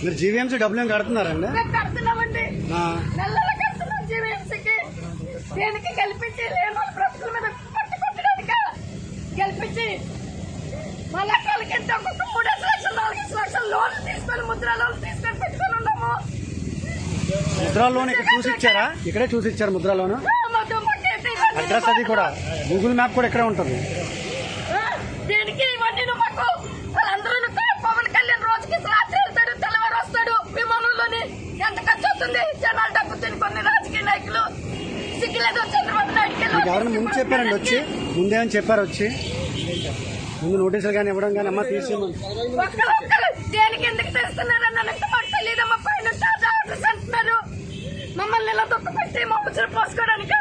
మీరు జీవీఎంసీ డబ్బులు ఏం కడుతున్నారండి? కడుతున్నామండి, నెలలు కడుతున్నాం జీవీఎంసీకి. దేనికి గెలిపించి లేని వాళ్ళ ప్రభుత్వం మీద కొట్టడానికి గెలిపించి మళ్ళీ వాళ్ళకి ఎంత 3 లక్షలు 4 లక్షలు లోన్లు తీసుకొని ముద్రా లోన్లు తీసుకొని పెట్టుకొని ఉన్నాము. ముద్రా లోన్ ఇక్కడ చూసి ఇచ్చారా? ఇక్కడే చూసి ఇచ్చారు ముద్రా లోన్. అడ్రస్ అది కూడా గూగుల్ మ్యాప్ కూడా ఇక్కడే ఉంటుంది. దీనికి ఇవన్నీ మాకు వాళ్ళందరూ పవన్ కళ్యాణ్ రోజుకి రాత్రి వెళ్తాడు, తెల్లవారు వస్తాడు. విమానంలోని ఎంత ఖర్చు అవుతుంది? జనాలు డబ్బు తిని కొన్ని రాజకీయ నాయకులు సిగ్గులేదు. చంద్రబాబు నాయుడుకి ఎవరైనా ముందు చెప్పారండి? వచ్చి ముందేమని చెప్పారు? వచ్చి ముందు నోటీసులు కానీ ఇవ్వడం కానీ అమ్మ తీసేయమని ఒక్కరు దేనికి ఎందుకు తెస్తున్నారు అన్నంటే మాకు తెలియదమ్మా. పైన ఆర్డర్స్ అంటున్నారు. మమ్మల్ని ఇలా దుఃఖ పెట్టి మా ముచ్చట పోసుకోవడానికి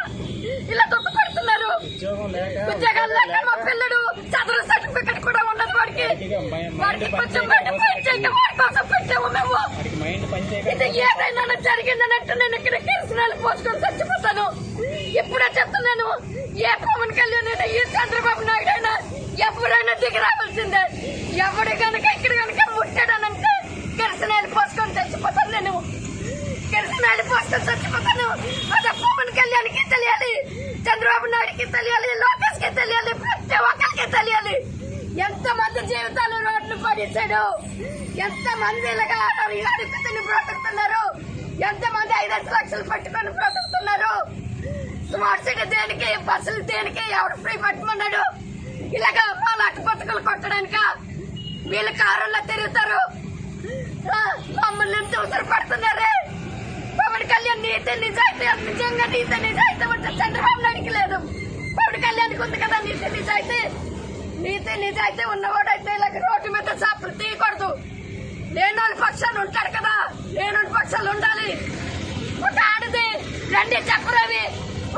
ఇలా దుఃఖ పెడుతున్నారు. ఉద్యోగాలు లేక మా పిల్లడు చదువు సర్టిఫికెట్ కూడా ఉండదు వాడికి కొంచెం వాడి కోసం పెట్టాము మేము. ఇది ఏదైనా జరిగిందనంటే నేను ఇక్కడ కిరసనాలు పోసుకొని చచ్చిపోతాను. ఇప్పుడే చెప్తున్నాను, ఏ పవన్ కళ్యాణ్ అయినా ఏ చంద్రబాబు నాయుడు అయినా ఎవరైనా దిగి రావాల్సిందే. ఎవడు కనుక ఇక్కడ కనుక ముట్టాడనంటే కిరసనాలు పోసుకొని చచ్చిపోతాను. నేను కిరసనాలు పోసుకొని చచ్చిపోతాను. అదే పవన్ కళ్యాణ్కి తెలియాలి, చంద్రబాబు నాయుడుకి తెలియాలి, లోకేష్ కి తెలియాలి, ప్రతి ఒక్కరికి తెలియాలి. ఎంతమంది జీవితాలు రోడ్లు పడిచాడు, ఎంతమంది ఇలాగా అడుగుతుని బ్రతుకుతున్నారు, ఎంతమంది 5 లక్షలు పట్టుకొని బ్రతుకుతున్నారు. స్మార్ట్ సిటీ దేనికి, బస్సులు దేనికి, ఎవరు ఫ్రీ పట్టమన్నాడు? ఇలాగా వాళ్ళ అట్టు పథకాలు కొట్టడానిక? వీళ్ళు కారుల్లో తిరుగుతారు, మమ్మల్ని దూసరు పడుతున్నారే. పవన్ కళ్యాణ్ నీతి నిజాయితీ, నిజంగా నీతి నిజాయితీ ఉంటే చంద్రబాబు నాయుడికి లేదు. పవన్ కళ్యాణ్కి ఉంది కదా నీతి నిజాయితీ. నీతి నిజాయితీ ఉన్నవాడైతే ఇలాగ రోడ్డు మీద చాపలు తీయకూడదు. లేనోళ్ళ పక్షాలు ఉంటాడు కదా, లేనోళ్ళ పక్షాలు ఉండాలి. ఒక ఆడది రండి చెప్పరవి,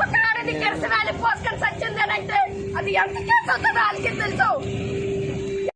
ఒక ఆడది కిరసనాలు పోసుకొని చచ్చిందేనంటే అది ఎంత కేసు అవుతుందో వాళ్ళకి తెలుసు.